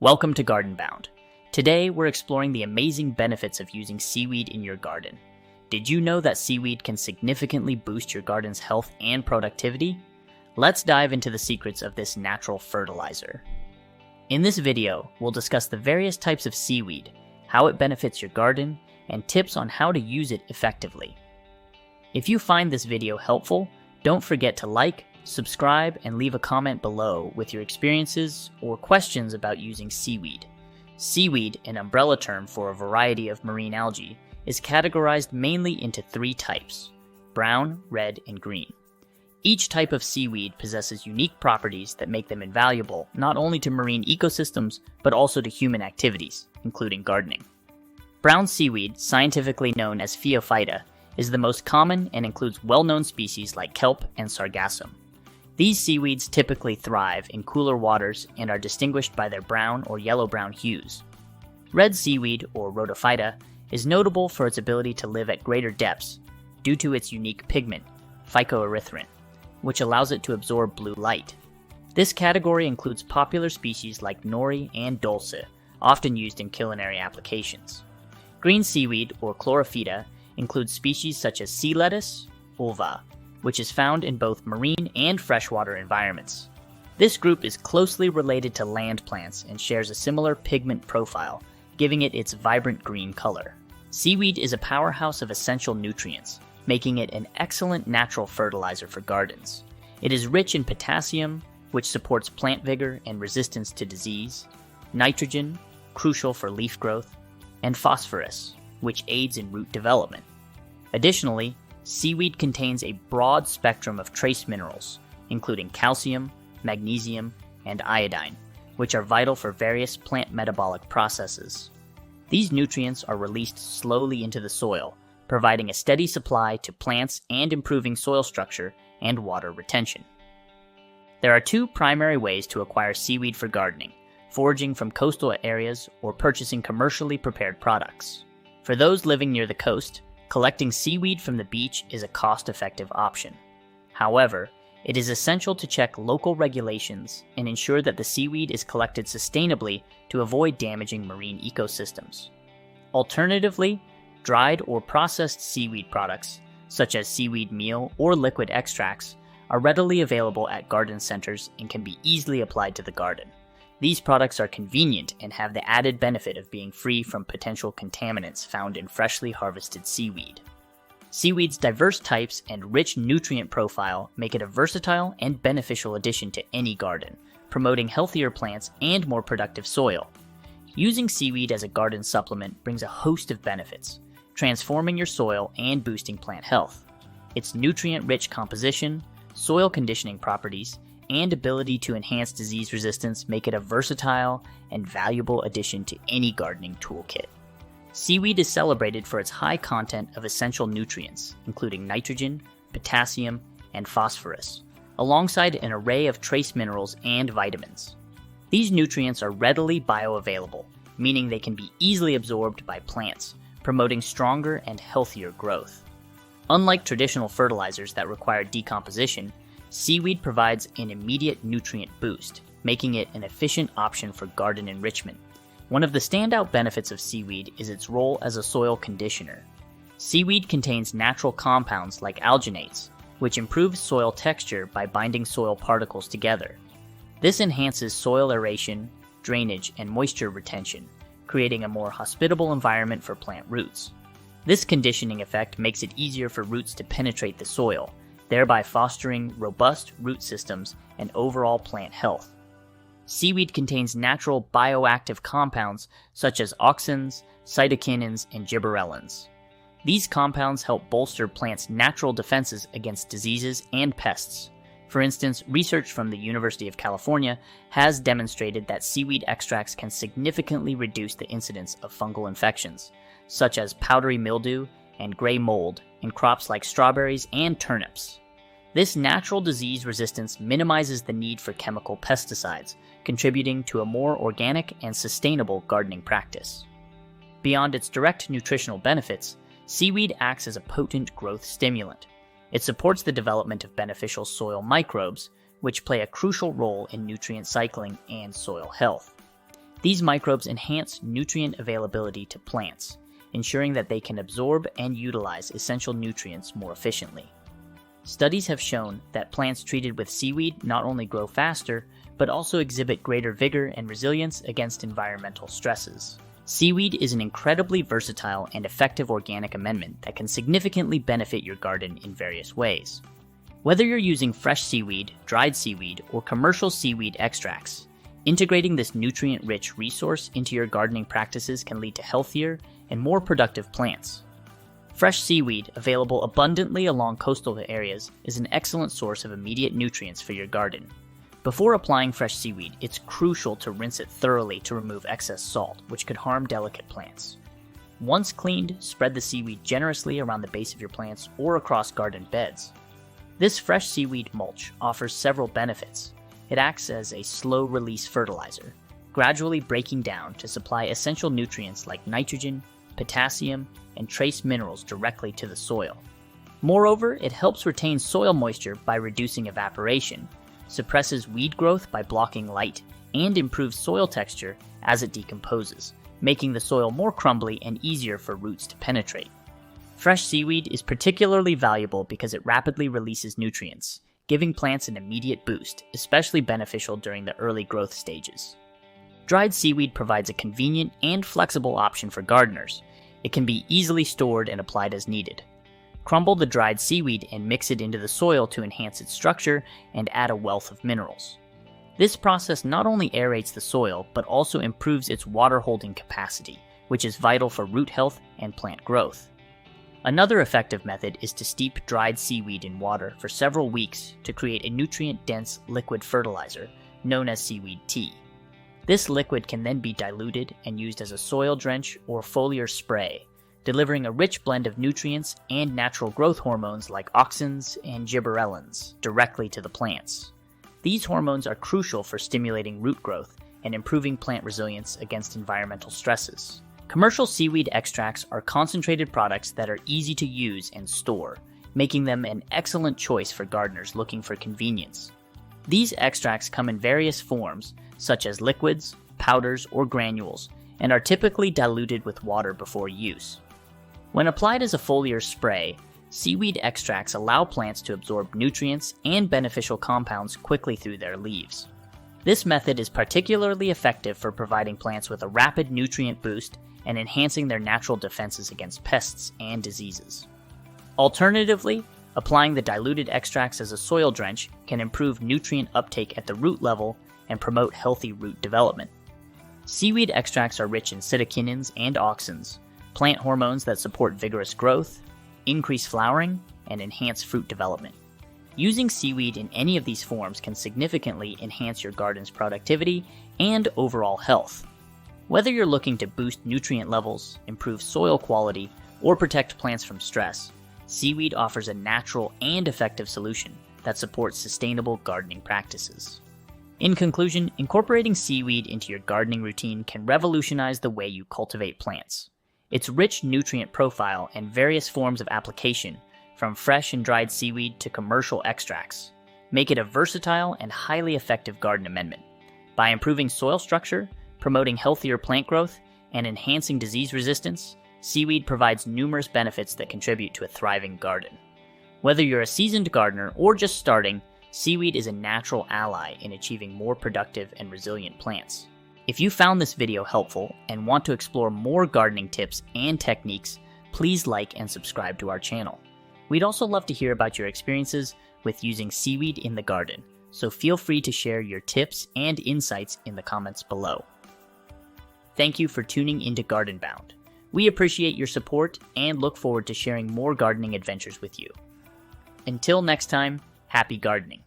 Welcome to Garden Bound. Today we're exploring the amazing benefits of using seaweed in your garden. Did you know that seaweed can significantly boost your garden's health and productivity? Let's dive into the secrets of this natural fertilizer. In this video, we'll discuss the various types of seaweed, how it benefits your garden, and tips on how to use it effectively. If you find this video helpful, don't forget to like, subscribe, and leave a comment below with your experiences or questions about using seaweed. Seaweed, an umbrella term for a variety of marine algae, is categorized mainly into three types: brown, red, and green. Each type of seaweed possesses unique properties that make them invaluable not only to marine ecosystems, but also to human activities, including gardening. Brown seaweed, scientifically known as Phaeophyta, is the most common and includes well-known species like kelp and sargassum. These seaweeds typically thrive in cooler waters and are distinguished by their brown or yellow-brown hues. Red seaweed, or Rota, is notable for its ability to live at greater depths due to its unique pigment, phycoerythrin, which allows it to absorb blue light. This category includes popular species like nori and dulce, often used in culinary applications. Green seaweed, or Chlorophyta, includes species such as sea lettuce, ulva, which is found in both marine and freshwater environments. This group is closely related to land plants and shares a similar pigment profile, giving it its vibrant green color. Seaweed is a powerhouse of essential nutrients, making it an excellent natural fertilizer for gardens. It is rich in potassium, which supports plant vigor and resistance to disease, nitrogen, crucial for leaf growth, and phosphorus, which aids in root development. Additionally, seaweed contains a broad spectrum of trace minerals, including calcium, magnesium, and iodine, which are vital for various plant metabolic processes. These nutrients are released slowly into the soil, providing a steady supply to plants and improving soil structure and water retention. There are two primary ways to acquire seaweed for gardening: foraging from coastal areas or purchasing commercially prepared products. For those living near the coast, collecting seaweed from the beach is a cost-effective option. However, it is essential to check local regulations and ensure that the seaweed is collected sustainably to avoid damaging marine ecosystems. Alternatively, dried or processed seaweed products, such as seaweed meal or liquid extracts, are readily available at garden centers and can be easily applied to the garden. These products are convenient and have the added benefit of being free from potential contaminants found in freshly harvested seaweed. Seaweed's diverse types and rich nutrient profile make it a versatile and beneficial addition to any garden, promoting healthier plants and more productive soil. Using seaweed as a garden supplement brings a host of benefits, transforming your soil and boosting plant health. Its nutrient-rich composition, soil conditioning properties, and ability to enhance disease resistance make it a versatile and valuable addition to any gardening toolkit. Seaweed is celebrated for its high content of essential nutrients, including nitrogen, potassium, and phosphorus, alongside an array of trace minerals and vitamins. These nutrients are readily bioavailable, meaning they can be easily absorbed by plants, promoting stronger and healthier growth. Unlike traditional fertilizers that require decomposition, seaweed provides an immediate nutrient boost, making it an efficient option for garden enrichment. One of the standout benefits of seaweed is its role as a soil conditioner. Seaweed contains natural compounds like alginates, which improve soil texture by binding soil particles together. This enhances soil aeration, drainage, and moisture retention, creating a more hospitable environment for plant roots. This conditioning effect makes it easier for roots to penetrate the soil, thereby fostering robust root systems and overall plant health. Seaweed contains natural bioactive compounds such as auxins, cytokinins, and gibberellins. These compounds help bolster plants' natural defenses against diseases and pests. For instance, research from the University of California has demonstrated that seaweed extracts can significantly reduce the incidence of fungal infections, such as powdery mildew and gray mold, in crops like strawberries and turnips. This natural disease resistance minimizes the need for chemical pesticides, contributing to a more organic and sustainable gardening practice. Beyond its direct nutritional benefits, seaweed acts as a potent growth stimulant. It supports the development of beneficial soil microbes, which play a crucial role in nutrient cycling and soil health. These microbes enhance nutrient availability to plants, ensuring that they can absorb and utilize essential nutrients more efficiently. Studies have shown that plants treated with seaweed not only grow faster, but also exhibit greater vigor and resilience against environmental stresses. Seaweed is an incredibly versatile and effective organic amendment that can significantly benefit your garden in various ways. Whether you're using fresh seaweed, dried seaweed, or commercial seaweed extracts, integrating this nutrient-rich resource into your gardening practices can lead to healthier and more productive plants. Fresh seaweed, available abundantly along coastal areas, is an excellent source of immediate nutrients for your garden. Before applying fresh seaweed, it's crucial to rinse it thoroughly to remove excess salt, which could harm delicate plants. Once cleaned, spread the seaweed generously around the base of your plants or across garden beds. This fresh seaweed mulch offers several benefits. It acts as a slow-release fertilizer, gradually breaking down to supply essential nutrients like nitrogen, potassium, and trace minerals directly to the soil. Moreover, it helps retain soil moisture by reducing evaporation, suppresses weed growth by blocking light, and improves soil texture as it decomposes, making the soil more crumbly and easier for roots to penetrate. Fresh seaweed is particularly valuable because it rapidly releases nutrients, giving plants an immediate boost, especially beneficial during the early growth stages. Dried seaweed provides a convenient and flexible option for gardeners. It can be easily stored and applied as needed. Crumble the dried seaweed and mix it into the soil to enhance its structure and add a wealth of minerals. This process not only aerates the soil, but also improves its water-holding capacity, which is vital for root health and plant growth. Another effective method is to steep dried seaweed in water for several weeks to create a nutrient-dense liquid fertilizer known as seaweed tea. This liquid can then be diluted and used as a soil drench or foliar spray, delivering a rich blend of nutrients and natural growth hormones like auxins and gibberellins directly to the plants. These hormones are crucial for stimulating root growth and improving plant resilience against environmental stresses. Commercial seaweed extracts are concentrated products that are easy to use and store, making them an excellent choice for gardeners looking for convenience. These extracts come in various forms, such as liquids, powders, or granules, and are typically diluted with water before use. When applied as a foliar spray, seaweed extracts allow plants to absorb nutrients and beneficial compounds quickly through their leaves. This method is particularly effective for providing plants with a rapid nutrient boost and enhancing their natural defenses against pests and diseases. Alternatively, applying the diluted extracts as a soil drench can improve nutrient uptake at the root level and promote healthy root development. Seaweed extracts are rich in cytokinins and auxins, plant hormones that support vigorous growth, increase flowering, and enhance fruit development. Using seaweed in any of these forms can significantly enhance your garden's productivity and overall health. Whether you're looking to boost nutrient levels, improve soil quality, or protect plants from stress, seaweed offers a natural and effective solution that supports sustainable gardening practices. In conclusion, incorporating seaweed into your gardening routine can revolutionize the way you cultivate plants. Its rich nutrient profile and various forms of application, from fresh and dried seaweed to commercial extracts, make it a versatile and highly effective garden amendment. By improving soil structure, promoting healthier plant growth, and enhancing disease resistance, seaweed provides numerous benefits that contribute to a thriving garden. Whether you're a seasoned gardener or just starting, seaweed is a natural ally in achieving more productive and resilient plants. If you found this video helpful and want to explore more gardening tips and techniques, please like and subscribe to our channel. We'd also love to hear about your experiences with using seaweed in the garden, so feel free to share your tips and insights in the comments below. Thank you for tuning into Garden Bound. We appreciate your support and look forward to sharing more gardening adventures with you. Until next time, happy gardening.